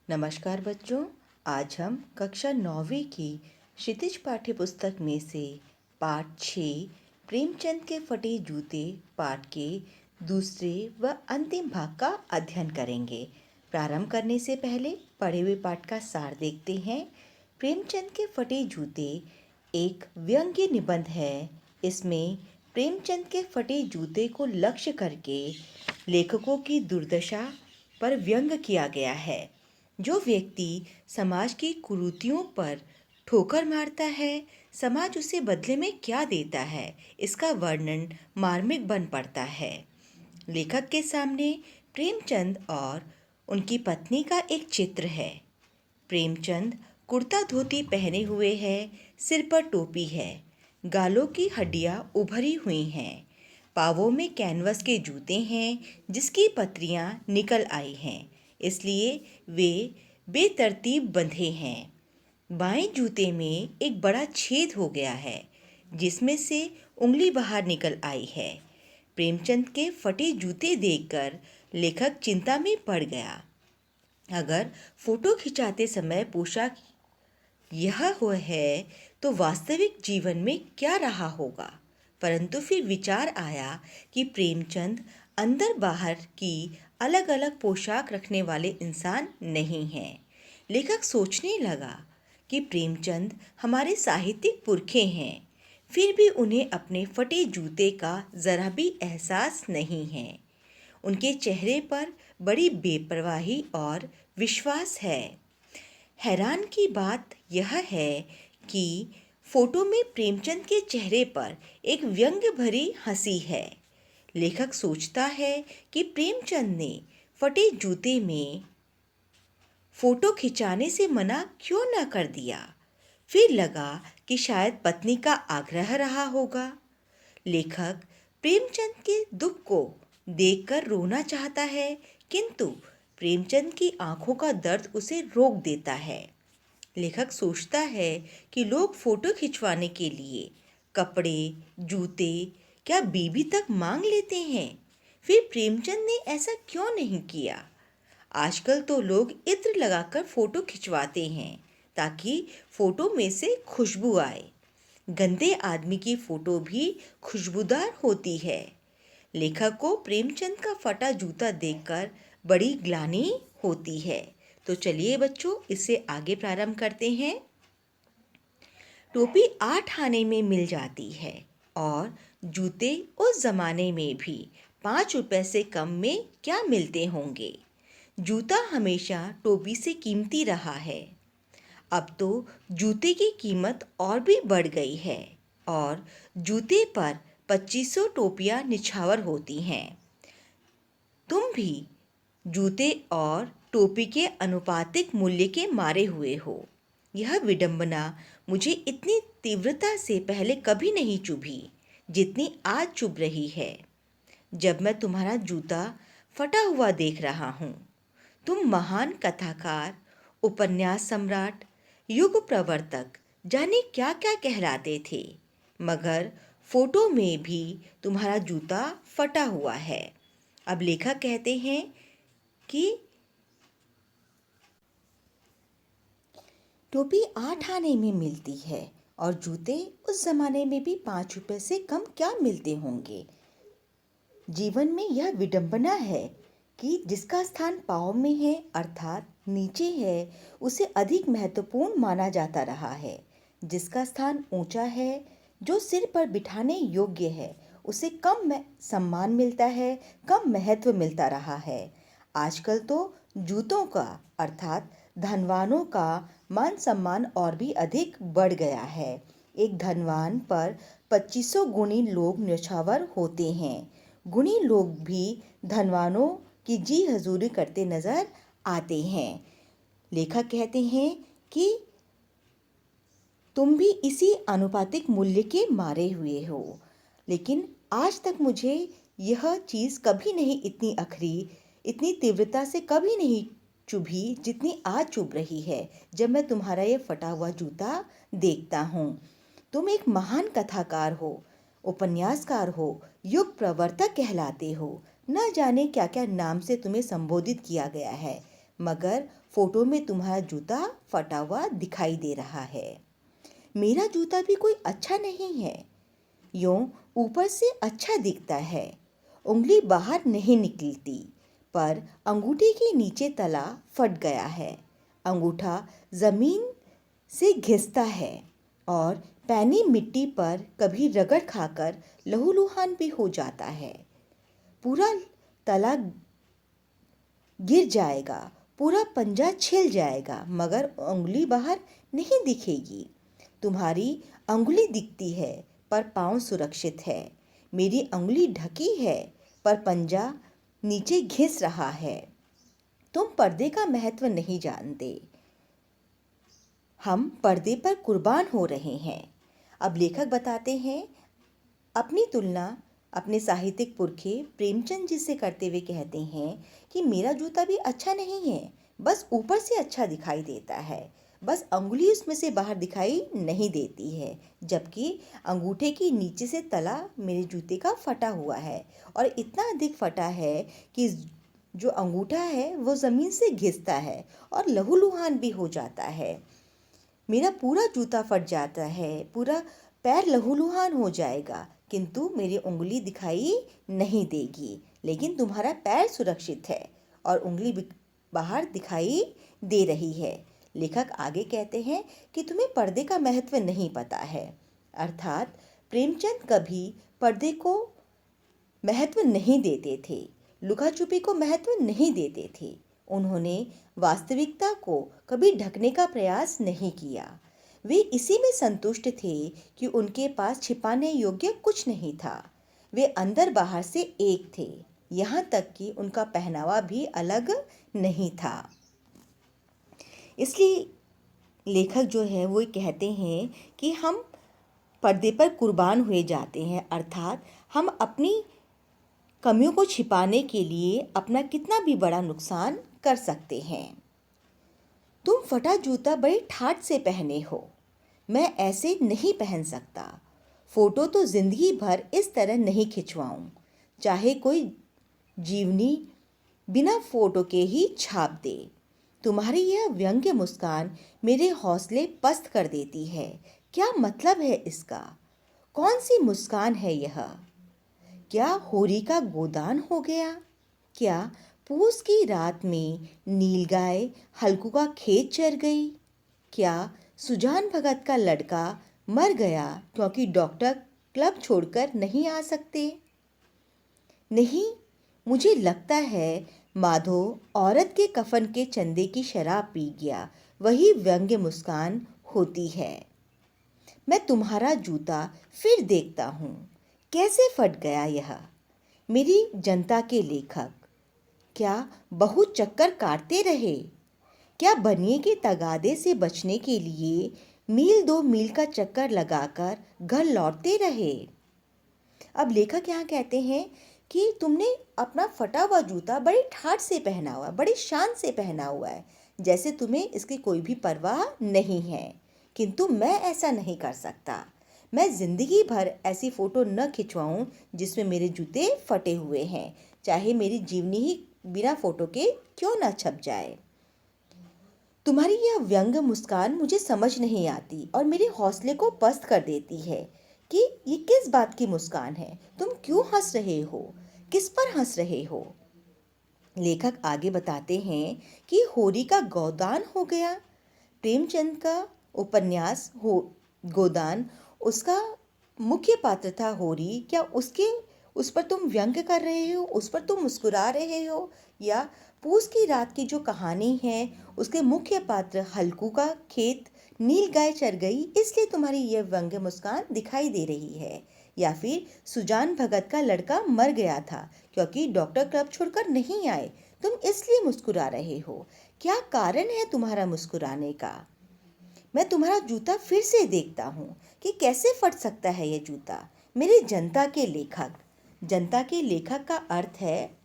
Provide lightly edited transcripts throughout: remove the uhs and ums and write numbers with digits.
नमस्कार बच्चों। आज हम कक्षा 9वीं की क्षितिज पाठ्य पुस्तक में से पाठ 6 प्रेमचंद के फटे जूते पाठ के दूसरे व अंतिम भाग का अध्ययन करेंगे। प्रारंभ करने से पहले पढ़े हुए पाठ का सार देखते हैं। प्रेमचंद के फटे जूते एक व्यंग्य निबंध है। इसमें प्रेमचंद के फटे जूते को लक्ष्य करके लेखकों की दुर्दशा पर व्यंग किया गया है। जो व्यक्ति समाज की कुरीतियों पर ठोकर मारता है, समाज उसे बदले में क्या देता है, इसका वर्णन मार्मिक बन पड़ता है। लेखक के सामने प्रेमचंद और उनकी पत्नी का एक चित्र है। प्रेमचंद कुर्ता धोती पहने हुए है, सिर पर टोपी है, गालों की हड्डियां उभरी हुई हैं, पाँवों में कैनवस के जूते हैं जिसकी पत्रियां निकल आई हैं, इसलिए वे बेतरतीब बंधे हैं। बाएं जूते में एक बड़ा छेद हो गया है जिसमें से उंगली बाहर निकल आई है। प्रेमचंद के फटे जूते देखकर लेखक चिंता में पड़ गया। अगर फोटो खिंचाते समय पोशाक यह हुआ है तो वास्तविक जीवन में क्या रहा होगा। परंतु फिर विचार आया कि प्रेमचंद अंदर बाहर की अलग अलग पोशाक रखने वाले इंसान नहीं हैं। लेखक सोचने लगा कि प्रेमचंद हमारे साहित्यिक पुरखे हैं, फिर भी उन्हें अपने फटे जूते का ज़रा भी एहसास नहीं है। उनके चेहरे पर बड़ी बेपरवाही और विश्वास है। हैरान की बात यह है कि फोटो में प्रेमचंद के चेहरे पर एक व्यंग्य भरी हंसी है। लेखक सोचता है कि प्रेमचंद ने फटे जूते में फोटो खिंचाने से मना क्यों न कर दिया। फिर लगा कि शायद पत्नी का आग्रह रहा होगा। लेखक प्रेमचंद के दुख को देखकर रोना चाहता है, किंतु प्रेमचंद की आंखों का दर्द उसे रोक देता है। लेखक सोचता है कि लोग फोटो खिंचवाने के लिए कपड़े, जूते, क्या बीबी तक मांग लेते हैं। फिर प्रेमचंद ने ऐसा क्यों नहीं किया। आजकल तो लोग इत्र लगाकर फोटो खिंचवाते हैं ताकि फोटो में से खुशबू आए। गंदे आदमी की फोटो भी खुशबूदार होती है। लेखक को प्रेमचंद का फटा जूता देखकर बड़ी ग्लानि होती है। तो चलिए बच्चों, इससे आगे प्रारंभ करते हैं। टोपी 8 आने में मिल जाती है और जूते उस जमाने में भी 5 रुपए से कम में क्या मिलते होंगे। जूता हमेशा टोपी से कीमती रहा है। अब तो जूते की कीमत और भी बढ़ गई है और जूते पर 2500 टोपियां निछावर होती हैं। तुम भी जूते और टोपी के अनुपातिक मूल्य के मारे हुए हो। यह विडंबना मुझे इतनी तीव्रता से पहले कभी नहीं चुभी जितनी आज चुभ रही है, जब मैं तुम्हारा जूता फटा हुआ देख रहा हूँ। तुम महान कथाकार, उपन्यास सम्राट, युग प्रवर्तक, जाने क्या क्या कहलाते थे, मगर फोटो में भी तुम्हारा जूता फटा हुआ है। अब लेखक कहते हैं कि टोपी 8 आने में मिलती है और जूते उस जमाने में भी 5 रुपए से कम क्या मिलते होंगे। जीवन में यह विडंबना है कि जिसका स्थान पाँव में है अर्थात नीचे है, उसे अधिक महत्वपूर्ण माना जाता रहा है। जिसका स्थान ऊंचा है, जो सिर पर बिठाने योग्य है, उसे कम सम्मान मिलता है, कम महत्व मिलता रहा है। आजकल तो जूतों का अर्थात धनवानों का मान सम्मान और भी अधिक बढ़ गया है। एक धनवान पर 2500 गुणी लोग न्यौछावर होते हैं। गुणी लोग भी धनवानों की जी हजूरी करते नजर आते हैं। लेखक कहते हैं कि तुम भी इसी आनुपातिक मूल्य के मारे हुए हो। लेकिन आज तक मुझे यह चीज़ कभी नहीं इतनी अखरी, इतनी तीव्रता से कभी नहीं चुभी जितनी आज चुभ रही है जब मैं तुम्हारा ये फटा हुआ जूता देखता हूँ। तुम एक महान कथाकार हो, उपन्यासकार हो, युग प्रवर्तक कहलाते हो। न जाने क्या क्या नाम से तुम्हें संबोधित किया गया है, मगर फोटो में तुम्हारा जूता फटा हुआ दिखाई दे रहा है। मेरा जूता भी कोई अच्छा नहीं है, यूं ऊपर से अच्छा दिखता है, उंगली बाहर नहीं निकलती, पर अंगूठे के नीचे तला फट गया है। अंगूठा जमीन से घिसता है और पैनी मिट्टी पर कभी रगड़ खाकर लहूलुहान भी हो जाता है। पूरा तला गिर जाएगा, पूरा पंजा छिल जाएगा, मगर उंगली बाहर नहीं दिखेगी। तुम्हारी अंगुली दिखती है पर पाँव सुरक्षित है। मेरी अंगुली ढकी है पर पंजा नीचे घिस रहा है। तुम पर्दे का महत्व नहीं जानते। हम पर्दे पर कुर्बान हो रहे हैं। अब लेखक बताते हैं अपनी तुलना अपने साहित्यिक पुरखे प्रेमचंद जी से करते हुए कहते हैं कि मेरा जूता भी अच्छा नहीं है, बस ऊपर से अच्छा दिखाई देता है, बस अंगुली उसमें से बाहर दिखाई नहीं देती है, जबकि अंगूठे के नीचे से तला मेरे जूते का फटा हुआ है और इतना अधिक फटा है कि जो अंगूठा है वो ज़मीन से घिसता है और लहूलुहान भी हो जाता है। मेरा पूरा जूता फट जाता है, पूरा पैर लहूलुहान हो जाएगा, किंतु मेरी उंगली दिखाई नहीं देगी। लेकिन तुम्हारा पैर सुरक्षित है और उंगली बाहर दिखाई दे रही है। लेखक आगे कहते हैं कि तुम्हें पर्दे का महत्व नहीं पता है। अर्थात प्रेमचंद कभी पर्दे को महत्व नहीं देते थे, लुका छुपी को महत्व नहीं देते थे। उन्होंने वास्तविकता को कभी ढकने का प्रयास नहीं किया। वे इसी में संतुष्ट थे कि उनके पास छिपाने योग्य कुछ नहीं था। वे अंदर बाहर से एक थे, यहाँ तक कि उनका पहनावा भी अलग नहीं था। इसलिए लेखक जो है वो कहते हैं कि हम पर्दे पर कुर्बान हुए जाते हैं, अर्थात हम अपनी कमियों को छिपाने के लिए अपना कितना भी बड़ा नुकसान कर सकते हैं। तुम फटा जूता बड़े ठाट से पहने हो, मैं ऐसे नहीं पहन सकता। फोटो तो जिंदगी भर इस तरह नहीं खिंचवाऊं, चाहे कोई जीवनी बिना फोटो के ही छाप दे। तुम्हारी यह व्यंग्य मुस्कान मेरे हौसले पस्त कर देती है। क्या मतलब है इसका? कौन सी मुस्कान है यह? क्या होरी का गोदान हो गया? क्या पूस की रात में नीलगाय हल्कू का खेत चर गई? क्या सुजान भगत का लड़का मर गया क्योंकि डॉक्टर क्लब छोड़कर नहीं आ सकते? नहीं, मुझे लगता है माधो औरत के कफन के चंदे की शराब पी गया, वही व्यंग्य मुस्कान होती है। मैं तुम्हारा जूता फिर देखता हूँ, कैसे फट गया यह। मेरी जनता के लेखक क्या बहुत चक्कर काटते रहे? क्या बनिए के तगादे से बचने के लिए मील 2 मील का चक्कर लगाकर घर लौटते रहे? अब लेखक यहाँ कहते हैं कि तुमने अपना फटा हुआ जूता बड़े ठाट से पहना हुआ, बड़ी शान से पहना हुआ है, जैसे तुम्हें इसकी कोई भी परवाह नहीं है। किंतु मैं ऐसा नहीं कर सकता। मैं जिंदगी भर ऐसी फोटो न खिंचवाऊं जिसमें मेरे जूते फटे हुए हैं, चाहे मेरी जीवनी ही बिना फोटो के क्यों न छप जाए। तुम्हारी यह व्यंग मुस्कान मुझे समझ नहीं आती और मेरे हौसले को पस्त कर देती है कि ये किस बात की मुस्कान है, तुम क्यों हंस रहे हो, किस पर हंस रहे हो। लेखक आगे बताते हैं कि होरी का गोदान हो गया। प्रेमचंद का उपन्यास हो गोदान, उसका मुख्य पात्र था होरी। क्या उस पर तुम व्यंग कर रहे हो, उस पर तुम मुस्कुरा रहे हो, या पूस की रात की जो कहानी है उसके मुख्य पात्र हल्कू का खेत नील गाय चर गई इसलिए तुम्हारी यह व्यंग्य मुस्कान दिखाई दे रही है, या फिर सुजान भगत का लड़का मर गया था क्योंकि डॉक्टर क्लब छोड़कर नहीं आए, तुम इसलिए मुस्कुरा रहे हो। क्या कारण है तुम्हारा मुस्कुराने का? मैं तुम्हारा जूता फिर से देखता हूँ कि कैसे फट सकता है यह जूता। मेरे जनता के लेखक, जनता के लेखक का अर्थ है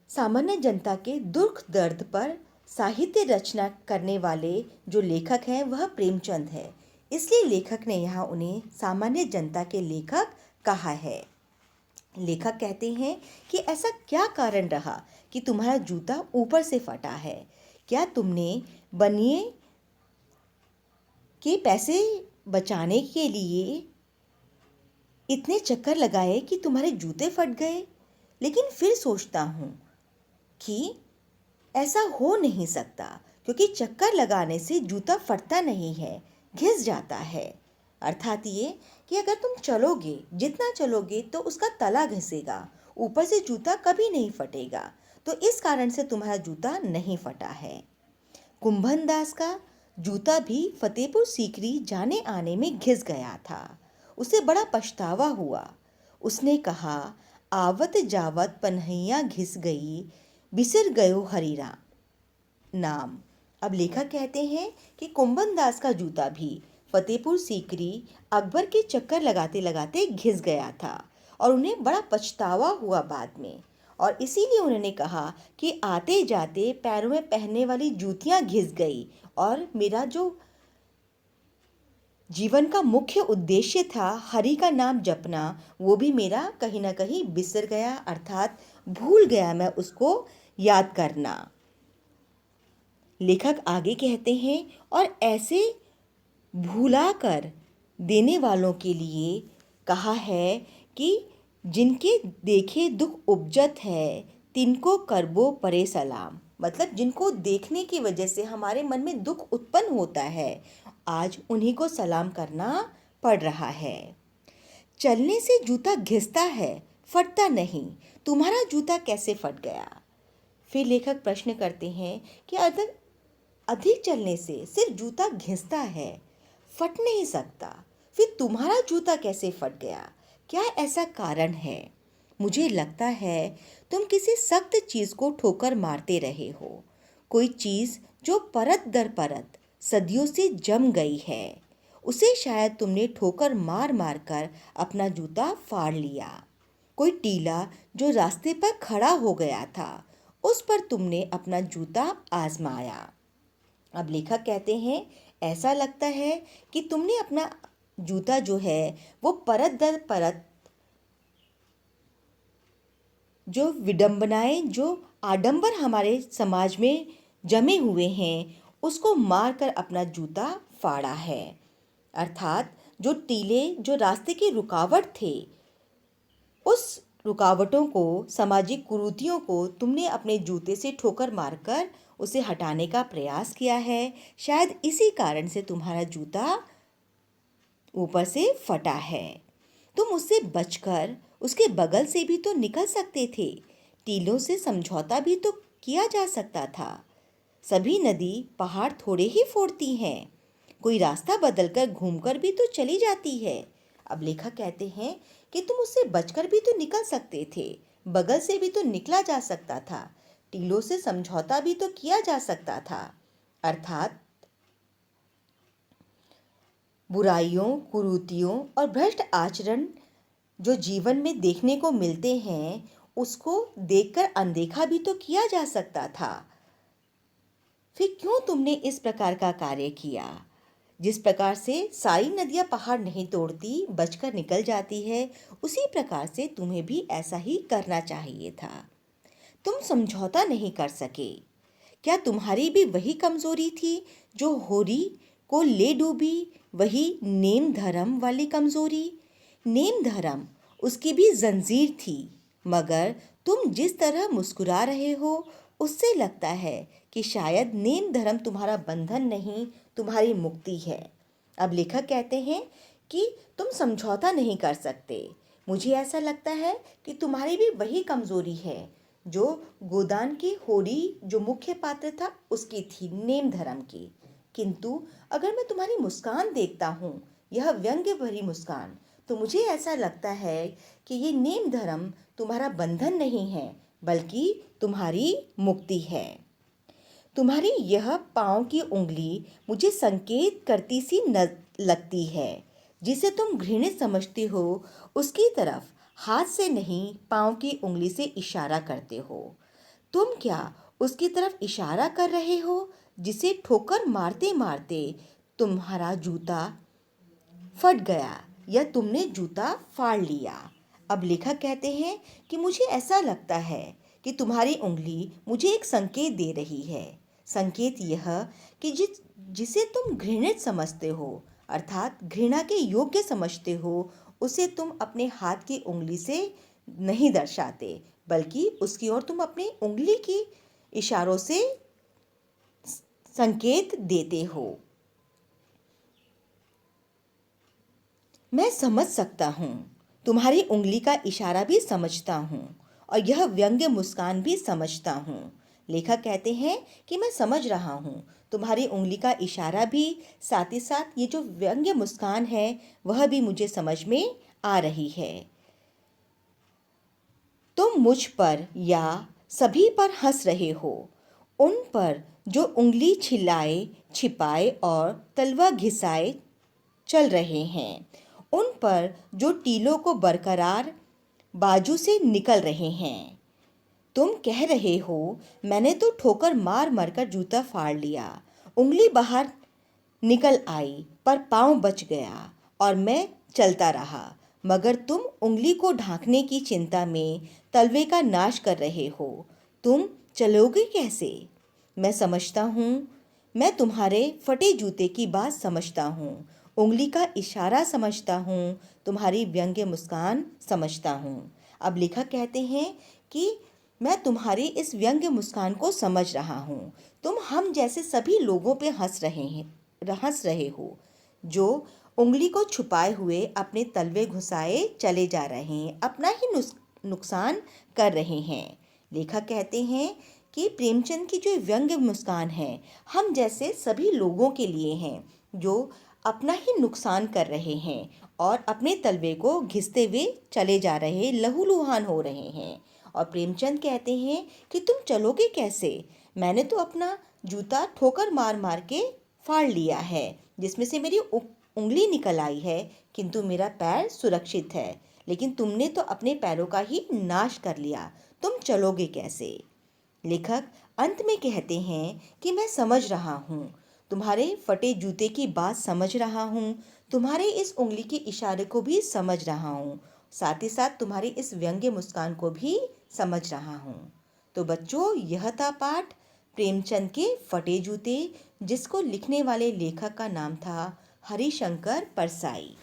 सामान्य जनता के दुख दर्द पर साहित्य रचना करने वाले जो लेखक हैं वह प्रेमचंद है, इसलिए लेखक ने यहाँ उन्हें सामान्य जनता के लेखक कहा है। लेखक कहते हैं कि ऐसा क्या कारण रहा कि तुम्हारा जूता ऊपर से फटा है। क्या तुमने बनिए के पैसे बचाने के लिए इतने चक्कर लगाए कि तुम्हारे जूते फट गए? लेकिन फिर सोचता हूँ कि ऐसा हो नहीं सकता, क्योंकि चक्कर लगाने से जूता फटता नहीं है, घिस जाता है। अर्थात ये कि अगर तुम चलोगे, जितना चलोगे तो उसका तला घिसेगा, ऊपर से जूता कभी नहीं फटेगा। तो इस कारण से तुम्हारा जूता नहीं फटा है। कुंभन दास का जूता भी फतेहपुर सीकरी जाने आने में घिस गया था। उसे बड़ा पछतावा हुआ। उसने कहा, आवत जावत पन्हैया घिस गई, बिसर गयो हरीरा नाम। अब लेखक कहते हैं कि कुंभन दास का जूता भी फतेहपुर सीकरी अकबर के चक्कर लगाते लगाते घिस गया था और उन्हें बड़ा पछतावा हुआ बाद में। और इसीलिए उन्होंने कहा कि आते जाते पैरों में पहनने वाली जूतियां घिस गई और मेरा जो जीवन का मुख्य उद्देश्य था, हरि का नाम जपना, वो भी मेरा कहीं ना कहीं बिसर गया, अर्थात भूल गया मैं उसको याद करना। लेखक आगे कहते हैं, और ऐसे भूला कर देने वालों के लिए कहा है कि जिनके देखे दुख उपजत है, तिनको करबो परे सलाम। मतलब जिनको देखने की वजह से हमारे मन में दुख उत्पन्न होता है, आज उन्हीं को सलाम करना पड़ रहा है। चलने से जूता घिसता है, फटता नहीं। तुम्हारा जूता कैसे फट गया? फिर लेखक प्रश्न करते हैं कि अधिक चलने से सिर्फ जूता घिसता है, फट नहीं सकता। फिर तुम्हारा जूता कैसे फट गया? क्या ऐसा कारण है? मुझे लगता है तुम किसी सख्त चीज को ठोकर मारते रहे हो। कोई चीज जो परत दर परत सदियों से जम गई है, उसे शायद तुमने ठोकर मार मार कर अपना जूता फाड़ लिया। कोई टीला जो रास्ते पर खड़ा हो गया था, उस पर तुमने अपना जूता आजमाया। अब लेखक कहते हैं, ऐसा लगता है कि तुमने अपना जूता जो है वो परत दर परत, जो विडंबनाएं, जो आडंबर हमारे समाज में जमे हुए हैं, उसको मार कर अपना जूता फाड़ा है। अर्थात जो टीले, जो रास्ते की रुकावट थे, उस रुकावटों को, सामाजिक कुरीतियों को तुमने अपने जूते से ठोकर मारकर उसे हटाने का प्रयास किया है। शायद इसी कारण से तुम्हारा जूता ऊपर से फटा है। तुम उससे बचकर उसके बगल से भी तो निकल सकते थे। टीलों से समझौता भी तो किया जा सकता था। सभी नदी पहाड़ थोड़े ही फोड़ती हैं, कोई रास्ता बदलकर घूमकर भी तो चली जाती है। अब लेखक कहते हैं कि तुम उससे बचकर भी तो निकल सकते थे, बगल से भी तो निकला जा सकता था, टीलों से समझौता भी तो किया जा सकता था। अर्थात बुराइयों, कुरीतियों और भ्रष्ट आचरण जो जीवन में देखने को मिलते हैं, उसको देखकर अनदेखा भी तो किया जा सकता था। फिर क्यों तुमने इस प्रकार का कार्य किया? जिस प्रकार से सारी नदियां पहाड़ नहीं तोड़ती, बचकर निकल जाती है, उसी प्रकार से तुम्हें भी ऐसा ही करना चाहिए था। तुम समझौता नहीं कर सके। क्या तुम्हारी भी वही कमजोरी थी जो होरी को ले डूबी, वही नेम धर्म वाली कमजोरी? नेम धर्म उसकी भी जंजीर थी, मगर तुम जिस तरह मुस्कुरा रहे हो, उससे लगता है कि शायद नेम धर्म तुम्हारा बंधन नहीं, तुम्हारी मुक्ति है। अब लेखक कहते हैं कि तुम समझौता नहीं कर सकते। मुझे ऐसा लगता है कि तुम्हारी भी वही कमजोरी है जो गोदान की होरी, जो मुख्य पात्र था, उसकी थी, नेम धर्म की। किंतु अगर मैं तुम्हारी मुस्कान देखता हूँ, यह व्यंग्य भरी मुस्कान, तो मुझे ऐसा लगता है कि ये नेम धर्म तुम्हारा बंधन नहीं है, बल्कि तुम्हारी मुक्ति है। तुम्हारी यह पाँव की उंगली मुझे संकेत करती सी न लगती है। जिसे तुम घृणित समझते हो, उसकी तरफ हाथ से नहीं, पाँव की उंगली से इशारा करते हो। तुम क्या उसकी तरफ इशारा कर रहे हो जिसे ठोकर मारते मारते तुम्हारा जूता फट गया या तुमने जूता फाड़ लिया? अब लेखक कहते हैं कि मुझे ऐसा लगता है कि तुम्हारी उंगली मुझे एक संकेत दे रही है। संकेत यह कि जिसे तुम घृणित समझते हो, अर्थात घृणा के योग्य समझते हो, उसे तुम अपने हाथ की उंगली से नहीं दर्शाते, बल्कि उसकी ओर तुम अपनी उंगली की इशारों से संकेत देते हो। मैं समझ सकता हूँ, तुम्हारी उंगली का इशारा भी समझता हूँ और यह व्यंग्य मुस्कान भी समझता हूँ। लेखक कहते हैं कि मैं समझ रहा हूँ तुम्हारी उंगली का इशारा भी, साथ ही साथ ये जो व्यंग्य मुस्कान है वह भी मुझे समझ में आ रही है। तुम मुझ पर या सभी पर हंस रहे हो, उन पर जो उंगली छिलाए छिपाए और तलवा घिसाए चल रहे हैं, उन पर जो टीलों को बरकरार बाजू से निकल रहे हैं। तुम कह रहे हो मैंने तो ठोकर मार मार कर जूता फाड़ लिया, उंगली बाहर निकल आई पर पाँव बच गया और मैं चलता रहा, मगर तुम उंगली को ढांकने की चिंता में तलवे का नाश कर रहे हो। तुम चलोगे कैसे? मैं समझता हूँ, मैं तुम्हारे फटे जूते की बात समझता हूँ, उंगली का इशारा समझता हूँ, तुम्हारी व्यंग्य मुस्कान समझता हूँ। अब लेखक कहते हैं कि मैं तुम्हारी इस व्यंग्य मुस्कान को समझ रहा हूँ। तुम हम जैसे सभी लोगों पे हंस रहे हो जो उंगली को छुपाए हुए अपने तलवे घुसाए चले जा रहे हैं, अपना ही नुकसान कर रहे हैं। लेखक कहते हैं कि प्रेमचंद की जो व्यंग्य मुस्कान है हम जैसे सभी लोगों के लिए हैं जो अपना ही नुकसान कर रहे हैं और अपने तलवे को घिसते हुए चले जा रहे, लहूलुहान हो रहे हैं। और प्रेमचंद कहते हैं कि तुम चलोगे कैसे? मैंने तो अपना जूता ठोकर मार मार के फाड़ लिया है, जिसमें से मेरी उंगली निकल आई है, किंतु मेरा पैर सुरक्षित है। लेकिन तुमने तो अपने पैरों का ही नाश कर लिया, तुम चलोगे कैसे? लेखक अंत में कहते हैं कि मैं समझ रहा हूँ, तुम्हारे फटे जूते की बात समझ रहा हूँ, तुम्हारे इस उंगली के इशारे को भी समझ रहा हूँ, साथ ही साथ तुम्हारी इस व्यंग्य मुस्कान को भी समझ रहा हूँ। तो बच्चों, यह था पाठ प्रेमचंद के फटे जूते, जिसको लिखने वाले लेखक का नाम था हरिशंकर परसाई।